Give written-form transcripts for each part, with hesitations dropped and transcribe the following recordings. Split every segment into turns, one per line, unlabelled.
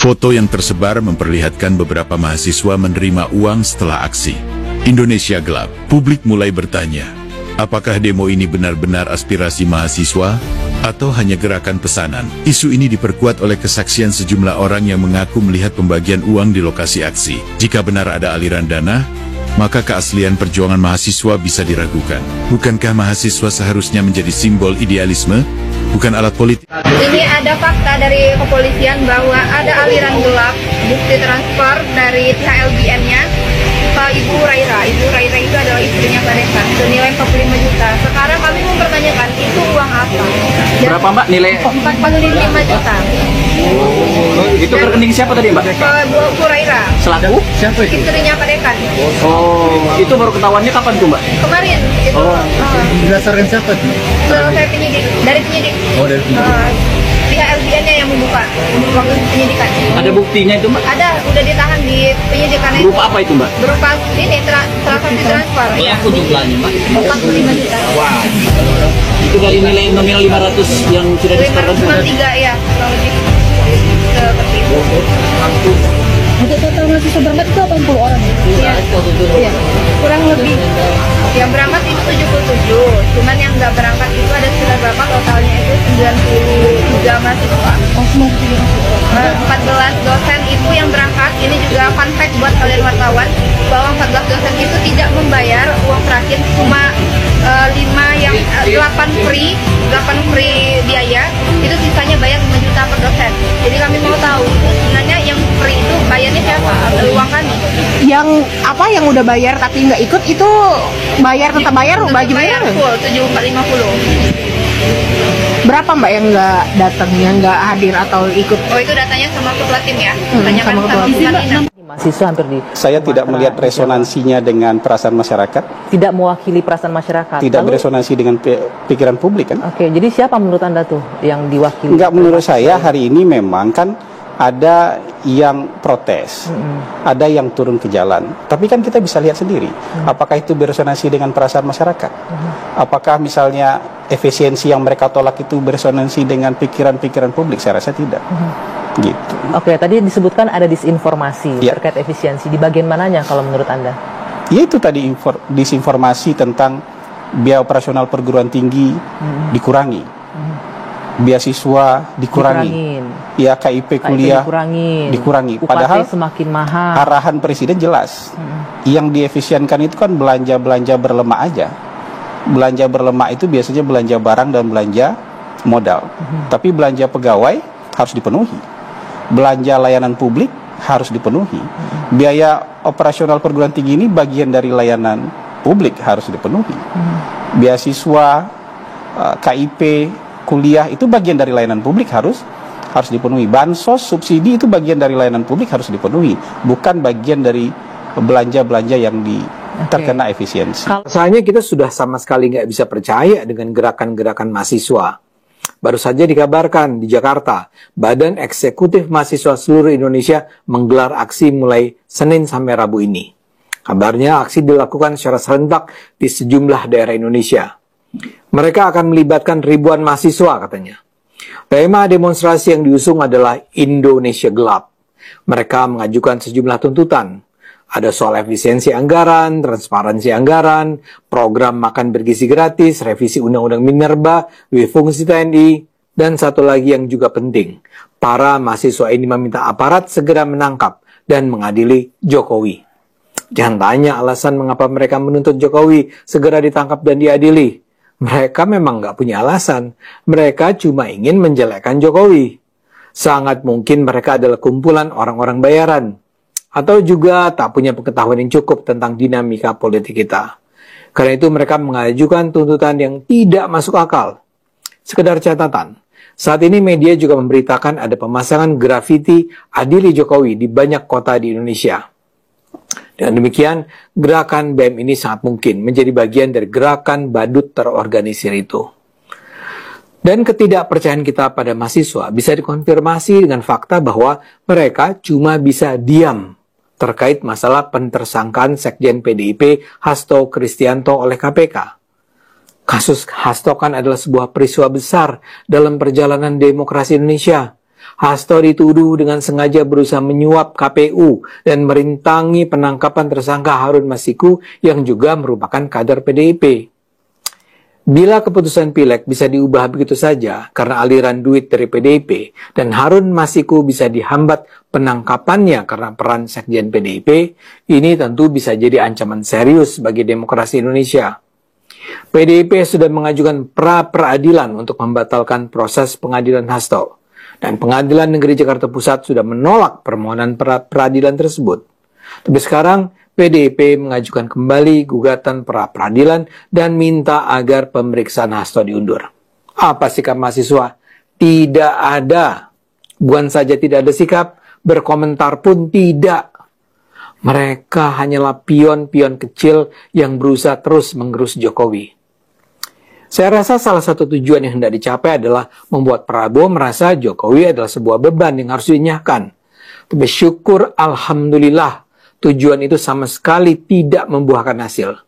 Foto yang tersebar memperlihatkan beberapa mahasiswa menerima uang setelah aksi. Indonesia gelap. Publik mulai bertanya, apakah demo ini benar-benar aspirasi mahasiswa atau hanya gerakan pesanan? Isu ini diperkuat oleh kesaksian sejumlah orang yang mengaku melihat pembagian uang di lokasi aksi. Jika benar ada aliran dana, maka keaslian perjuangan mahasiswa bisa diragukan. Bukankah mahasiswa seharusnya menjadi simbol idealisme, bukan alat politik?
Ini ada fakta dari kepolisian bahwa ada aliran gelap bukti transfer dari THLBN-nya ke Ibu Raira. Ibu Raira itu adalah istrinya Pak Dekan, senilai 45 juta. Sekarang kami mempertanyakan itu uang apa?
Berapa Mbak nilai?
45 juta.
Itu ke rekening siapa tadi Mbak?
Ke Bu Raira.
Selaku? Siapa itu?
Istrinya Pak Dekan.
Oh, itu baru ketahuannya kapan tuh Mbak?
Kemarin. Itu,
Berdasarkan siapa tuh?
saya penyidik, dari penyidik.
Oh, dari penyidik.
Pihak LBN-nya yang membuka waktu penyidikan.
Ada buktinya itu Mbak?
Ada, udah ditahan di penyidikan itu.
Berupa apa itu Mbak?
Berupa ini transaksi transfer.
Berapa jumlahnya Mbak?
45 juta.
Wah. Itu dari nilai nominal 500 yang sudah disetorkan.
593 ya, kalau lebih seperti itu.
Untuk total mahasiswa berangkat itu 80 orang.
Iya. Iya. Kurang lebih. Yang berangkat itu 77, cuman yang nggak berangkat itu ada sekitar berapa totalnya itu 93 mahasiswa. 14 dosen itu yang berangkat. Ini juga fun fact buat kalian wartawan bahwa 14 dosen itu tidak membayar uang terakhir, cuma 8 free biaya, itu sisanya bayar 5 juta per dosen. Jadi kami mau tahu sebenarnya yang free itu bayarnya siapa? Atau uang kami?
Yang apa yang udah bayar tapi nggak ikut itu tetap bayar bagi
bayar full 7450.
Berapa Mbak yang nggak datang, yang nggak hadir atau ikut?
Oh, itu datanya sama ketua tim ya? Tanyakan sama Bukanina.
Mahasiswa hampir di...
Saya tidak melihat resonansinya dengan perasaan masyarakat.
Tidak mewakili perasaan masyarakat.
Tidak beresonansi dengan pikiran publik kan?
Oke, jadi siapa menurut Anda tuh yang diwakili?
Enggak, menurut saya hari ini memang kan ada yang protes, ada yang turun ke jalan. Tapi kan kita bisa lihat sendiri, apakah itu beresonansi dengan perasaan masyarakat? Apakah misalnya efisiensi yang mereka tolak itu beresonansi dengan pikiran-pikiran publik? Saya rasa tidak. Gitu.
Oke, tadi disebutkan ada disinformasi terkait efisiensi. Di bagian mananya kalau menurut Anda?
Ya itu tadi disinformasi tentang biaya operasional perguruan tinggi dikurangi, beasiswa dikurangi, ya KIP kuliah dikurangi. Padahal
semakin mahal.
Arahan presiden jelas. Yang diefisienkan itu kan belanja berlemak aja. Belanja berlemak itu biasanya belanja barang dan belanja modal. Tapi belanja pegawai harus dipenuhi. Belanja layanan publik harus dipenuhi. Biaya operasional perguruan tinggi ini bagian dari layanan publik harus dipenuhi. Beasiswa, KIP, kuliah itu bagian dari layanan publik harus dipenuhi. Bansos, subsidi itu bagian dari layanan publik harus dipenuhi, bukan bagian dari belanja-belanja yang terkena efisiensi.
Rasanya kita sudah sama sekali nggak bisa percaya dengan gerakan-gerakan mahasiswa. Baru saja dikabarkan di Jakarta, Badan Eksekutif Mahasiswa seluruh Indonesia menggelar aksi mulai Senin sampai Rabu ini. Kabarnya aksi dilakukan secara serentak di sejumlah daerah Indonesia. Mereka akan melibatkan ribuan mahasiswa katanya. Tema demonstrasi yang diusung adalah Indonesia Gelap. Mereka mengajukan sejumlah tuntutan. Ada soal efisiensi anggaran, transparansi anggaran, program makan bergizi gratis, revisi Undang-Undang Minerba, fungsi TNI, dan satu lagi yang juga penting. Para mahasiswa ini meminta aparat segera menangkap dan mengadili Jokowi. Jangan tanya alasan mengapa mereka menuntut Jokowi segera ditangkap dan diadili. Mereka memang nggak punya alasan. Mereka cuma ingin menjelekkan Jokowi. Sangat mungkin mereka adalah kumpulan orang-orang bayaran. Atau juga tak punya pengetahuan yang cukup tentang dinamika politik kita. Karena itu mereka mengajukan tuntutan yang tidak masuk akal. Sekedar catatan, saat ini media juga memberitakan ada pemasangan grafiti adili Jokowi di banyak kota di Indonesia. Dengan demikian, gerakan BEM ini sangat mungkin menjadi bagian dari gerakan badut terorganisir itu. Dan ketidakpercayaan kita pada mahasiswa bisa dikonfirmasi dengan fakta bahwa mereka cuma bisa diam terkait masalah pentersangkaan Sekjen PDIP Hasto Kristianto oleh KPK. Kasus Hasto kan adalah sebuah peristiwa besar dalam perjalanan demokrasi Indonesia. Hasto dituduh dengan sengaja berusaha menyuap KPU dan merintangi penangkapan tersangka Harun Masiku yang juga merupakan kader PDIP. Bila keputusan Pileg bisa diubah begitu saja karena aliran duit dari PDIP dan Harun Masiku bisa dihambat penangkapannya karena peran sekjen PDIP, ini tentu bisa jadi ancaman serius bagi demokrasi Indonesia. PDIP sudah mengajukan pra-peradilan untuk membatalkan proses pengadilan Hasto, dan Pengadilan Negeri Jakarta Pusat sudah menolak permohonan pra-peradilan tersebut. Tapi sekarang PDIP mengajukan kembali gugatan pra-peradilan dan minta agar pemeriksaan Hasto diundur. Apa sikap mahasiswa? Tidak ada. Bukan saja tidak ada sikap, berkomentar pun tidak. Mereka hanyalah pion-pion kecil yang berusaha terus menggerus Jokowi. Saya rasa salah satu tujuan yang hendak dicapai adalah membuat Prabowo merasa Jokowi adalah sebuah beban yang harus dinyahkan. Tapi syukur alhamdulillah, tujuan itu sama sekali tidak membuahkan hasil.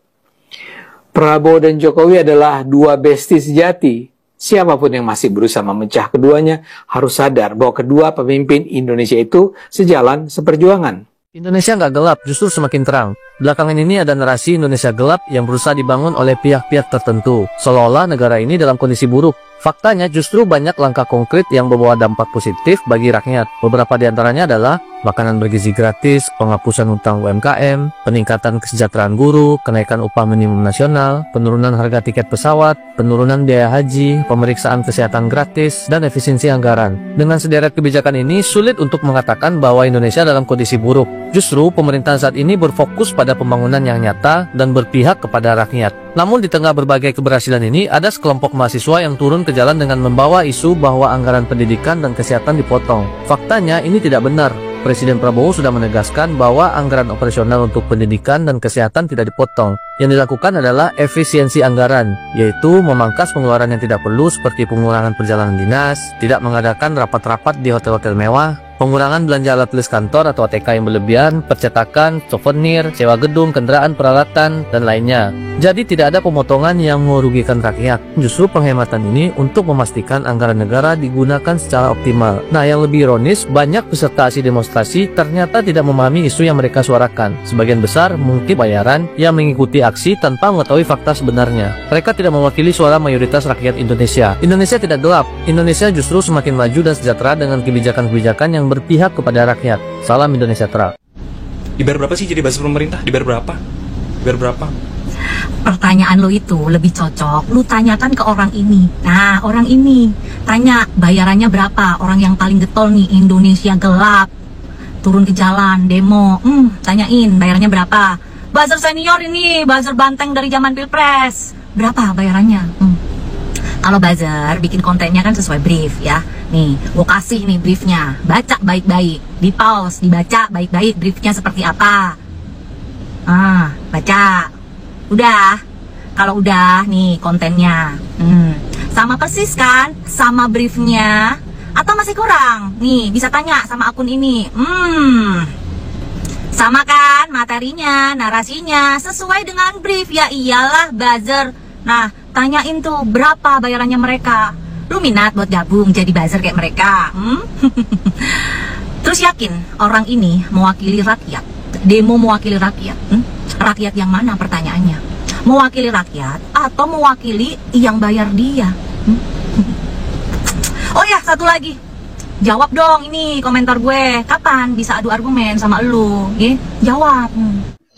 Prabowo dan Jokowi adalah dua besti sejati. Siapapun yang masih berusaha memecah keduanya harus sadar bahwa kedua pemimpin Indonesia itu sejalan seperjuangan.
Indonesia nggak gelap, justru semakin terang. Belakangan ini ada narasi Indonesia gelap yang berusaha dibangun oleh pihak-pihak tertentu, seolah-olah negara ini dalam kondisi buruk. Faktanya justru banyak langkah konkret yang membawa dampak positif bagi rakyat. Beberapa di antaranya adalah makanan bergizi gratis, penghapusan utang UMKM, peningkatan kesejahteraan guru, kenaikan upah minimum nasional, penurunan harga tiket pesawat, penurunan biaya haji, pemeriksaan kesehatan gratis, dan efisiensi anggaran. Dengan sederet kebijakan ini, sulit untuk mengatakan bahwa Indonesia dalam kondisi buruk. Justru pemerintahan saat ini berfokus pada pembangunan yang nyata dan berpihak kepada rakyat. Namun di tengah berbagai keberhasilan ini, ada sekelompok mahasiswa yang turun ke jalan dengan membawa isu bahwa anggaran pendidikan dan kesehatan dipotong. Faktanya ini tidak benar. Presiden Prabowo sudah menegaskan bahwa anggaran operasional untuk pendidikan dan kesehatan tidak dipotong. Yang dilakukan adalah efisiensi anggaran, yaitu memangkas pengeluaran yang tidak perlu seperti pengurangan perjalanan dinas, tidak mengadakan rapat-rapat di hotel-hotel mewah, pengurangan belanja alat tulis kantor atau ATK yang berlebihan, percetakan, souvenir, sewa gedung, kendaraan, peralatan, dan lainnya. Jadi tidak ada pemotongan yang merugikan rakyat. Justru penghematan ini untuk memastikan anggaran negara digunakan secara optimal. Nah, yang lebih ironis, banyak peserta aksi demonstrasi ternyata tidak memahami isu yang mereka suarakan. Sebagian besar mungkin bayaran yang mengikuti aksi tanpa mengetahui fakta sebenarnya. Mereka tidak mewakili suara mayoritas rakyat Indonesia. Indonesia tidak gelap. Indonesia justru semakin maju dan sejahtera dengan kebijakan-kebijakan yang berpihak kepada rakyat. Salam Indonesia terang.
Dibayar berapa sih jadi buzzer pemerintah? Dibayar berapa? Dibayar berapa?
Pertanyaan lo itu lebih cocok lu tanyakan ke orang ini. Nah, orang ini tanya bayarannya berapa. Orang yang paling getol nih, Indonesia gelap, turun ke jalan demo, tanyain bayarannya berapa. Buzzer senior ini, buzzer banteng dari zaman Pilpres, berapa bayarannya? Kalau buzzer bikin kontennya kan sesuai brief ya. Nih, gue kasih nih briefnya, baca baik-baik, di pause, dibaca baik-baik briefnya seperti apa. Baca. Udah, kalau udah nih kontennya, sama persis kan, sama briefnya, atau masih kurang? Nih, bisa tanya sama akun ini. Sama kan materinya, narasinya, sesuai dengan brief. Ya iyalah buzzer. Nah, tanyain tuh berapa bayarannya mereka. Lu minat buat gabung jadi buzzer kayak mereka? Terus yakin orang ini mewakili rakyat? Demo mewakili rakyat? Rakyat yang mana pertanyaannya? Mewakili rakyat atau mewakili yang bayar dia? Oh ya, satu lagi. Jawab dong ini komentar gue. Kapan bisa adu argumen sama lu? Jawab.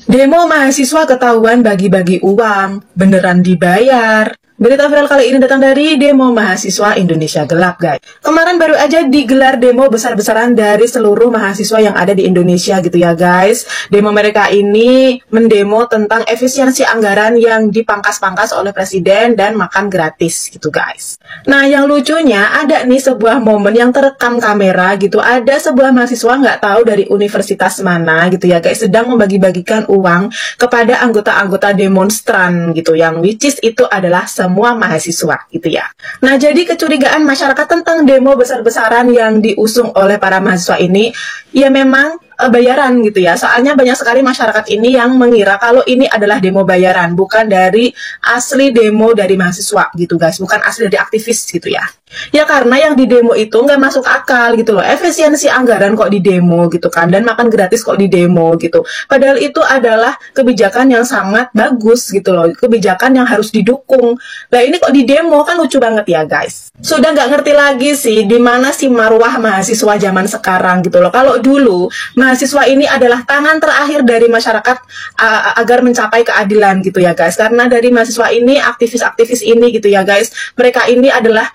Demo mahasiswa ketahuan bagi-bagi uang. Beneran dibayar. Berita viral kali ini datang dari demo mahasiswa Indonesia Gelap, guys. Kemarin baru aja digelar demo besar-besaran dari seluruh mahasiswa yang ada di Indonesia gitu ya, guys. Demo mereka ini mendemo tentang efisiensi anggaran yang dipangkas-pangkas oleh presiden dan makan gratis gitu, guys. Nah, yang lucunya ada nih sebuah momen yang terekam kamera gitu. Ada sebuah mahasiswa nggak tahu dari universitas mana gitu ya, guys, sedang membagi-bagikan uang kepada anggota-anggota demonstran gitu, yang which is itu adalah semua mahasiswa gitu ya. Nah, jadi kecurigaan masyarakat tentang demo besar-besaran yang diusung oleh para mahasiswa ini ya memang bayaran gitu ya. Soalnya banyak sekali masyarakat ini yang mengira kalau ini adalah demo bayaran, bukan dari asli demo dari mahasiswa gitu guys, bukan asli dari aktivis gitu ya. Ya karena yang di demo itu nggak masuk akal gitu loh, efisiensi anggaran kok di demo gitu kan, dan makan gratis kok di demo gitu. Padahal itu adalah kebijakan yang sangat bagus gitu loh, kebijakan yang harus didukung. Nah ini kok di demo, kan lucu banget ya guys. Sudah nggak ngerti lagi sih di mana sih marwah mahasiswa zaman sekarang gitu loh. Kalau dulu mahasiswa ini adalah tangan terakhir dari masyarakat agar mencapai keadilan gitu ya guys. Karena dari mahasiswa ini, aktivis-aktivis ini gitu ya guys, mereka ini adalah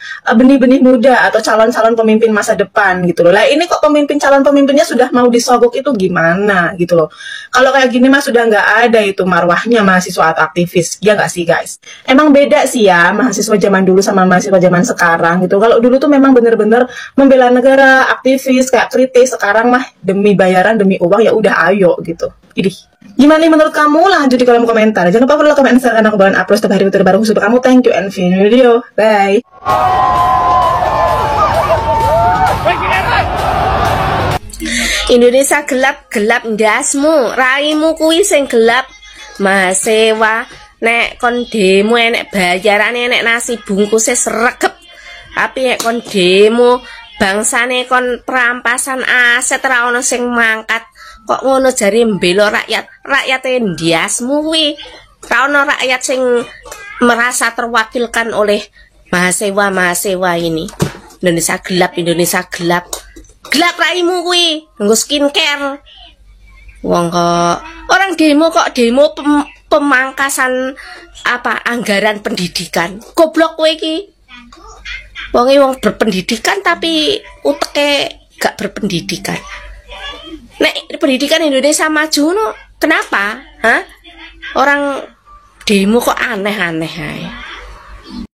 benih-benih muda atau calon-calon pemimpin masa depan gitu loh. Lah ini kok calon pemimpinnya sudah mau disogok, itu gimana gitu loh. Kalau kayak gini mah sudah nggak ada itu marwahnya mahasiswa atau aktivis, ya nggak sih guys? Emang beda sih ya mahasiswa zaman dulu sama mahasiswa zaman sekarang gitu. Kalau dulu tuh memang bener-bener membela negara, aktivis, kayak kritis. Sekarang mah demi bayaran, demi uang, ya udah ayo gitu. Idih. Gimana nih menurut kamu? Lanjut di kolom komentar. Jangan lupa follow, komen, share, karena aku bakalan upload setiap hari terbaru khusus untuk kamu. Thank you and see you in video. Bye.
Indonesia gelap-gelap ndasmu, raimu kuwi sing gelap. Mahasiswa nek kon demo enek bayarane, enek nasi bungkusnya sregep. Tapi nek kon demo bangsane kon perampasan aset, ra ono sing mangkat. Kok ngono jari mbelo rakyate ndasmu kuwi. Ra ono rakyat sing merasa terwakilkan oleh mahasiswa ini. Indonesia gelap, Indonesia gelap. Gelap raimu kuwi, nggo skincare. Wong kok orang demo pemangkasan anggaran pendidikan. Goblok kowe iki. Wong berpendidikan tapi uteke gak berpendidikan. Nek pendidikan Indonesia maju no, kenapa? Hah? Orang demo kok aneh-aneh ae.